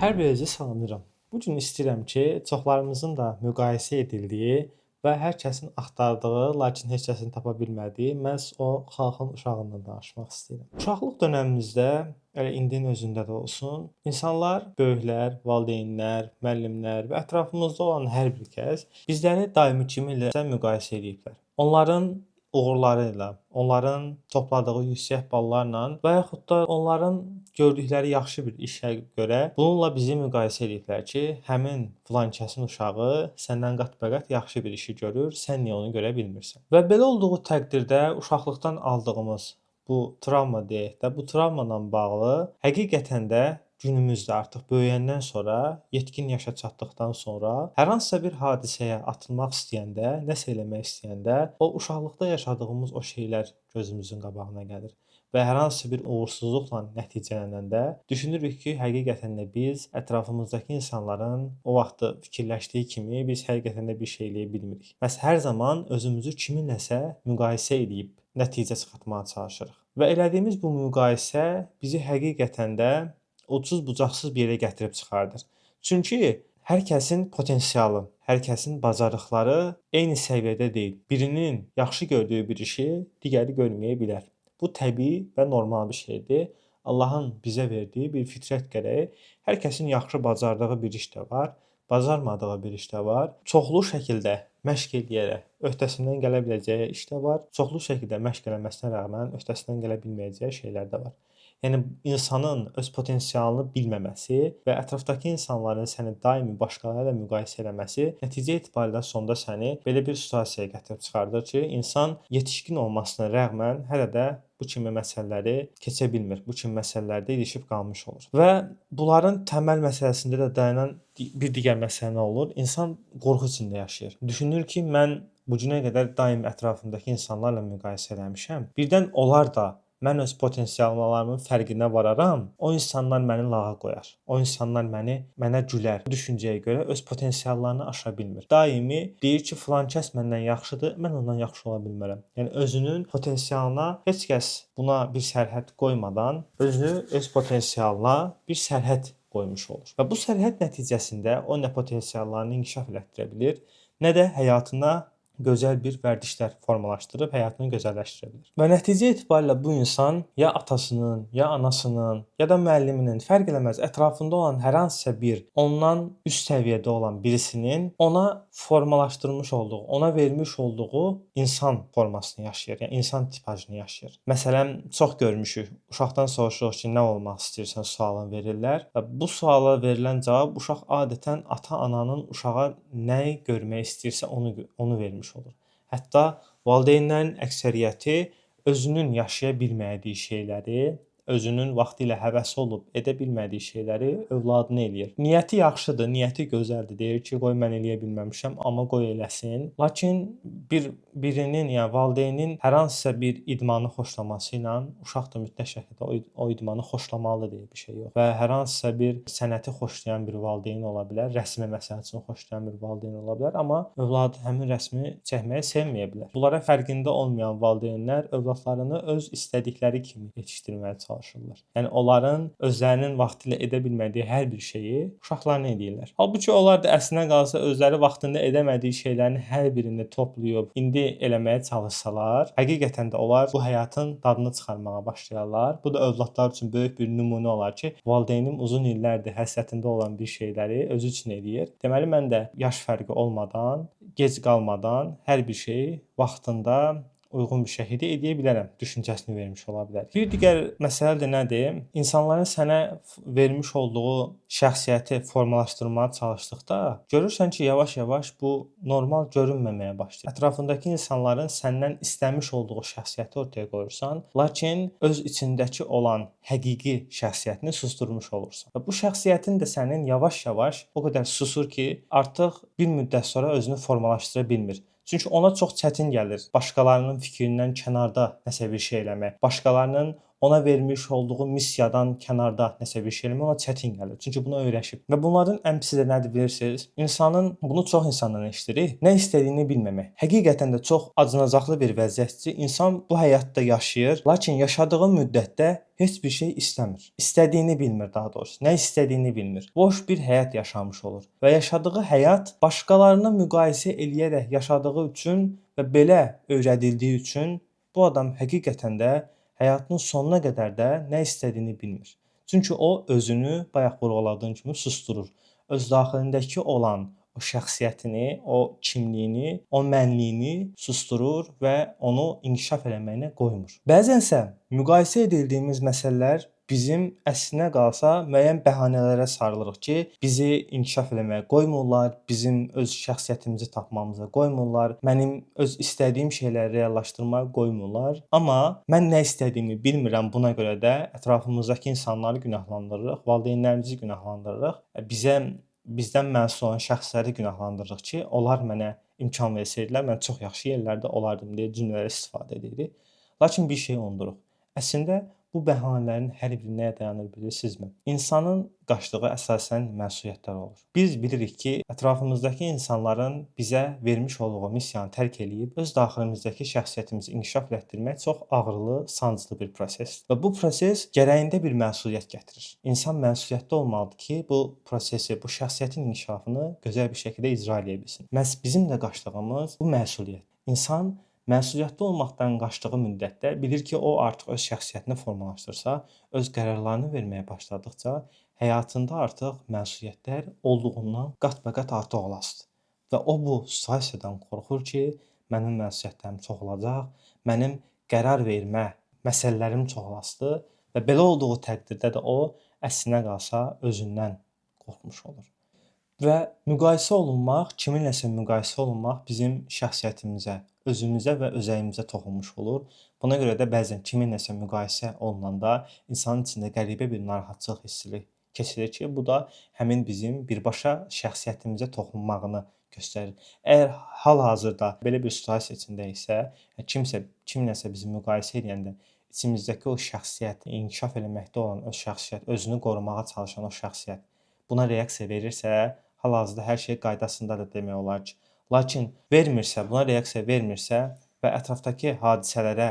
Hər birinizi salamlayıram. Bu gün istəyirəm ki, çoxlarımızın da müqayisə edildiyi və hər kəsin axtardığı, lakin heç kəsin tapa bilmədiyi məhz o xalqın uşağından danışmaq istəyirəm. Uşaqlıq dönəmimizdə, elə indinin özündə də olsun, insanlar, böyüklər, valideynlər, müəllimlər və ətrafımızda olan hər bir kəs bizləri daimi kiminlə müqayisə ediblər. Onların uğurları ilə, onların topladığı yüksək ballarla və yaxud da onların gördükləri yaxşı bir işə görə bununla bizi müqayisə ediblər ki, həmin filankəsin uşağı səndən qat-bə-qat yaxşı bir işi görür, sən niyə onu görə bilmirsən? Və belə olduğu təqdirdə uşaqlıqdan aldığımız bu travma deyək də, bu travma ilə bağlı həqiqətən də günümüzdə artıq böyüyəndən sonra, yetkin yaşa çatdıqdan sonra hər hansısa bir hadisəyə atılmaq istəyəndə, nəsə eləmək istəyəndə o uşaqlıqda yaşadığımız o şeylər gözümüzün qabağına gəlir. Və hər hansı bir uğursuzluqla nəticələnəndə düşünürük ki, həqiqətən də biz ətrafımızdakı insanların o vaxtı fikirləşdiyi kimi biz həqiqətən də bir şey eləyə bilmirik. Bəs hər zaman özümüzü kiminləsə müqayisə edib nəticə çıxartmağa çalışırıq. Və elədiyimiz bu müqayisə bizi həqiqətən də ucsuz-bucaqsız bir yerə gətirib çıxardır. Çünki hər kəsin potensialı, hər kəsin bacarıqları eyni səviyyədə deyil. Birinin yaxşı gördüyü bir işi digəri görməyə bilər. Bu təbii və normal bir şeydir. Allahın bizə verdiyi bir fitrət gərəyi hər kəsin yaxşı bacardığı bir iş də var, bacarmadığı bir iş də var. Çoxlu şəkildə məşq edərək öhdəsindən gələ biləcəyi iş də var. Çoxlu şəkildə məşq eləməsinə rəğmən öhdəsindən gələ bilməyəcəyi şeylər də var. Yəni insanın öz potensialını bilməməsi və ətrafdakı insanların səni daimi başqaları ilə müqayisə etməsi nəticə etibarilə sonda səni belə bir situasiyaya gətirib çıxardır ki, insan yetişkin olmasına rəğmən hələ də bu kimi məsələləri keçə bilmir. Bu kimi məsələlərdə ilişib qalmış olur. Və bunların təməl məsələsində də dayanan bir digər məsələ nə olur? İnsan qorxu içində yaşayır. Düşünür ki, mən bu günə qədər daim ətrafımdakı insanlarla müqayisə eləmişəm. Birdən onlar da mən öz potensiallarımın fərqinə vararam, o insanlar məni lağa qoyar. O insanlar mənə gülər. Bu düşüncəyə görə öz potensiallarını aşa bilmir. Daimi deyir ki, filan kəs məndən yaxşıdır, mən ondan yaxşı ola bilmərəm. Yəni özünün potensialına heç kəs buna bir sərhəd qoymadan özü öz potensialına bir sərhəd qoymuş olur. Və bu sərhəd nəticəsində o nə potensiallarını inkişaf elətdirə bilir, nə də həyatına gözəl bir vərdişlər formalaşdırıb həyatını gözəlləşdirə bilər. Və nəticə etibarilə bu insan ya atasının, ya anasının, ya da müəlliminin, fərq eləməz, ətrafında olan hər hansısa bir ondan üst səviyyədə olan birisinin ona formalaşdırmış olduğu, ona vermiş olduğu insan formasını yaşayır, yəni insan tipajını yaşayır. Məsələn, çox görmüşük. Uşaqdan soruşuruq ki, nə olmaq istəyirsən sualını verirlər və bu suala verilən cavab uşaq adətən ata-ananın uşağa nəyi görmək istəyirsə onu vermiş olur. Hətta valideynlərin əksəriyyəti özünün yaşaya bilmədiyi şeyləri, özünün vaxtilə həvəsi olub edə bilmədiyi şeyləri övladına eləyir. Niyyəti yaxşıdır, niyyəti gözəldir. Deyir ki, qoy mən eləyə bilməmişəm, amma qoy eləsin. Lakin birinin, yəni valideynin hər hansısa bir idmanı xoşlaması ilə uşaq da mütləq şəkildə o idmanı xoşlamalı deyə bir şey yox. Və hər hansısa bir sənəti xoşlayan bir valideyn ola bilər, rəsmi məsələsini xoşlayan bir valideyn ola bilər, amma övladı həmin rəsmi çəkməyi sevməyə bilər. Bunlara fərqində olmayan valideynlər övladlarını öz istədikləri kimi yetişdirməyə çalışırlar. Yəni onların özlərinin vaxtilə edə bilmədiyi hər bir şeyi uşaqlarına edirlər. Halbuki onlar da əslinə qalsa özləri vaxtında edəmədiyi şeylərin hər birini toplayıb indi eləməyə çalışsalar, həqiqətən də onlar bu həyatın dadını çıxarmağa başlayarlar. Bu da övladlar üçün böyük bir nümunə olar ki, valideynim uzun illərdir həsrətində olan bir şeyləri özü üçün eləyir. Deməli mən də yaş fərqi olmadan, gec qalmadan hər bir şeyi vaxtında uyğun bir şəkildə edə bilərəm düşüncəsini vermiş ola bilər. Bir digər məsələ də nədir? İnsanların sənə vermiş olduğu şəxsiyyəti formalaşdırmağa çalışdıqda görürsən ki, yavaş-yavaş bu normal görünməməyə başlayır. Ətrafındakı insanların səndən istəmiş olduğu şəxsiyyəti ortaya qoyursan, lakin öz içindəki olan həqiqi şəxsiyyətini susdurmuş olursan. Və bu şəxsiyyətin də sənin yavaş-yavaş o qədər susur ki, artıq bir müddət sonra özünü formalaşdıra bilmir. Çünki ona çox çətin gəlir başqalarının fikrindən kənarda nəsə bir şey eləmək, başqalarının ona vermiş olduğu missiyadan kənarda nəsə bir şey eləmək ona çətin gəlir. Çünki bunu öyrəşib. Və bunların ən pisi də nədir bilirsiniz? İnsanın bunu çox insandan eşidirik. Nə istədiyini bilməmək. Həqiqətən də çox acınacaqlı bir vəziyyətdir. İnsan bu həyatda yaşayır, lakin yaşadığı müddətdə heç bir şey istəmir. İstədiyini bilmir daha doğrusu. Nə istədiyini bilmir. Boş bir həyat yaşamış olur və yaşadığı həyat başqalarına müqayisə eləyərək yaşadığı üçün və belə öyrədildiyi üçün bu adam həqiqətən də həyatının sonuna qədər də nə istədiyini bilmir. Çünki o özünü bayaq vurğuladığım kimi susdurur. Öz daxilindəki olan o şəxsiyyətini, o kimliyini, o mənliyini susdurur və onu inkişaf eləməyinə qoymur. Bəzənsə müqayisə edildiyimiz məsələlər bizim əslinə qalsa müəyyən bəhanələrə sarılırıq ki, bizi inkişaf eləməyə qoymurlar, bizim öz şəxsiyyətimizi tapmamıza qoymurlar, mənim öz istədiyim şeyləri reallaşdırmağa qoymurlar. Amma mən nə istədiyimi bilmirəm, buna görə də ətrafımızdakı insanları günahlandırırıq, valideynlərimizi günahlandırırıq. Bizdən məsul olan şəxsləri günahlandırırıq ki, onlar mənə imkan versəydilər, mən çox yaxşı yerlərdə olardım deyə cümlələr istifadə edirik. Lakin bir şey unuduruq. Əslində bu bəhanələrin hər biri nəyə dayanır bilirsinizmi? İnsanın qaçdığı əsasən məsuliyyətlər olur. Biz bilirik ki, ətrafımızdakı insanların bizə vermiş olduğu missiyanı tərk eləyib öz daxilimizdəki şəxsiyyətimizi inkişaf etdirmək çox ağrılı, sancılı bir prosesdir. Və bu proses gərəyində bir məsuliyyət gətirir. İnsan məsuliyyətli olmalıdır ki, bu prosesi, bu şəxsiyyətin inkişafını gözəl bir şəkildə icra edə bilsin. Məhz bizim də qaçdığımız bu məsuliyyət. İnsan məsuliyyətli olmaqdan qaçdığı müddətdə bilir ki, o artıq öz şəxsiyyətini formalaşdırsa, öz qərarlarını verməyə başladıqca həyatında artıq məsuliyyətlər olduğundan qat-bə-qat artıq olasıdır. Və o bu situasiyadan qorxur ki, mənim məsuliyyətlərim çox olacaq, mənim qərar vermə məsələlərim çox olasıdır və belə olduğu təqdirdə də o əslinə qalsa özündən qorxmuş olur. Və müqayisə olunmaq, kiminləsə müqayisə olunmaq bizim şəxsiyyətimizə, özümüzə və özəyimizə toxunmuş olur. Buna görə də bəzən kiminləsə müqayisə olunanda insanın içində qəribə bir narahatçılıq hissi keçirir ki, bu da həmin bizim birbaşa şəxsiyyətimizə toxunmağını göstərir. Əgər hal-hazırda belə bir situasiya içindəyiksə, kiminləsə bizi müqayisə edəndə içimizdəki o şəxsiyyət, inkişaf eləməkdə olan o şəxsiyyət, özünü qorumağa çalışan o şəxsiyyət buna reaksiya verirsə, hal-hazırda hər şey qaydasındadır demək olar ki. Lakin buna reaksiya vermirsə və ətrafdakı hadisələrə,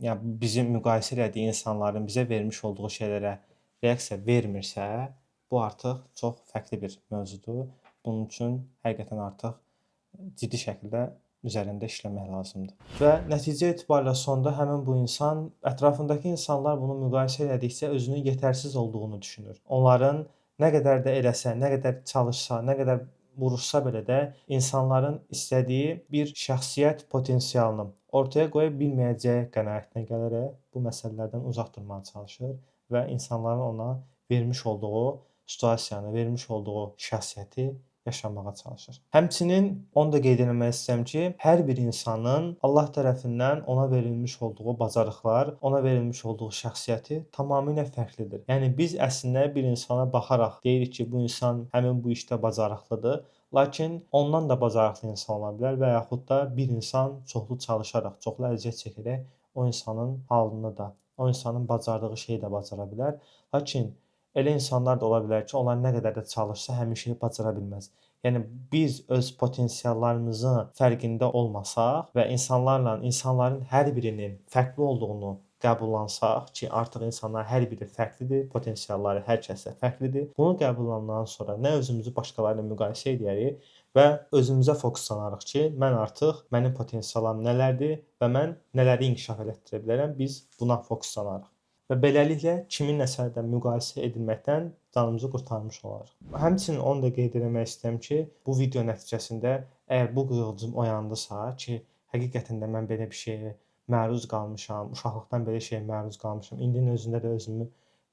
yəni bizi müqayisə etdiyi insanların bizə vermiş olduğu şeylərə reaksiya vermirsə, bu artıq çox fərqli bir mövzudur. Bunun üçün həqiqətən artıq ciddi şəkildə üzərində işləmək lazımdır. Və nəticə etibarilə sonda həmin bu insan, ətrafındakı insanlar bunu müqayisə etdikcə özünün yetərsiz olduğunu düşünür. Onların nə qədər də eləsə, nə qədər çalışsa, nə qədər vuruşsa belə də insanların istədiyi bir şəxsiyyət potensialını ortaya qoya bilməyəcəyi qənaətinə gələrək bu məsələlərdən uzaq durmağa çalışır və insanların ona vermiş olduğu situasiyanı, vermiş olduğu şəxsiyyəti yaşamağa çalışır. Həmçinin onu da qeyd etmək istəyirəm ki, hər bir insanın Allah tərəfindən ona verilmiş olduğu bacarıqlar, ona verilmiş olduğu şəxsiyyəti tamamilə fərqlidir. Yəni biz əslində bir insana baxaraq deyirik ki, bu insan həmin bu işdə bacarıqlıdır, lakin ondan da bacarıqlı insan ola bilər və yaxud da bir insan çoxlu çalışaraq, çoxlu əziyyət çəkərək o insanın halını da, o insanın bacardığı şeyi də bacara bilər. Lakin elə insanlar da ola bilər ki, onlar nə qədər də çalışsa həmin şeyi bacara bilməz. Yəni biz öz potensiallarımızın fərqində olmasaq və insanların hər birinin fərqli olduğunu qəbullansaq ki, artıq insanlar hər biri fərqlidir, potensialları hər kəsdə fərqlidir. Bunu qəbullanandan sonra nə özümüzü başqaları ilə müqayisə edərik və özümüzə fokuslanarıq ki, mənim potensiallarım nələrdir və mən nələri inkişaf elətdirə bilərəm, biz buna fokuslanarıq. Və beləliklə kiminləsə də müqayisə edilməkdən canımızı qurtarmış olarıq. Həmçinin onu da qeyd etmək istəyirəm ki, bu video nəticəsində əgər bu qığılcım oyandısa ki, həqiqətən də mən belə bir şeyə məruz qalmışam, uşaqlıqdan belə şeyə məruz qalmışam, indinin özündə də özümü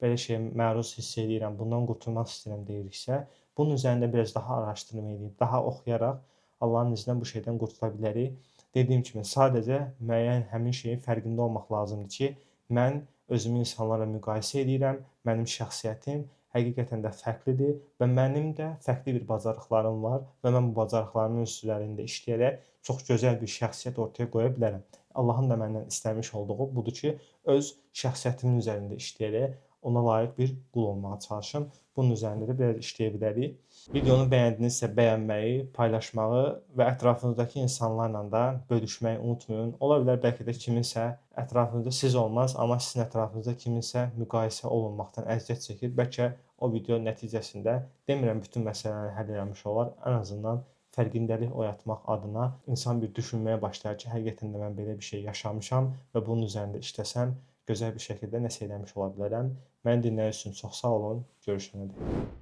belə şeyə məruz hiss edirəm, bundan qurtulmaq istəyirəm deyiriksə, bunun üzərində biraz daha araşdırma edib, daha oxuyaraq Allahın izni ilə bu şeydən qurtula bilərik. Dediyim kimi, sadəcə müəyyən həmin şeyin fərqində olmaq lazımdır ki, mən özümü insanlarla müqayisə edirəm, mənim şəxsiyyətim həqiqətən də fərqlidir və mənim də fərqli bir bacarıqlarım var və mən bu bacarıqlarımın üstlərində işləyərək çox gözəl bir şəxsiyyət ortaya qoya bilərəm. Allahın da məndən istəmiş olduğu budur ki, öz şəxsiyyətimin üzərində işləyərək ona layiq bir qul olmağa çalışım. Bunun üzərində də biraz işləyə bilərik. Videonu bəyəndinizsə bəyənməyi, paylaşmağı və ətrafınızdakı insanlarla da bölüşməyi unutmayın. Ola bilər bəlkə də kiminsə ətrafınızda siz olmaz, amma sizin ətrafınızda kiminsə müqayisə olunmaqdan əziyyət çəkir. Bəlkə o video nəticəsində demirəm bütün məsələni həll eləmiş olar, ən azından fərqindəlik oyatmaq adına insan bir düşünməyə başlayır ki, həqiqətən də mən belə bir şey yaşamışam və bunun üzərində işləsəm gözəl bir şəkildə nəsə eləmiş ola bilərəm. Məni dinlədiyiniz üçün çox sağ olun. Görüşənədək.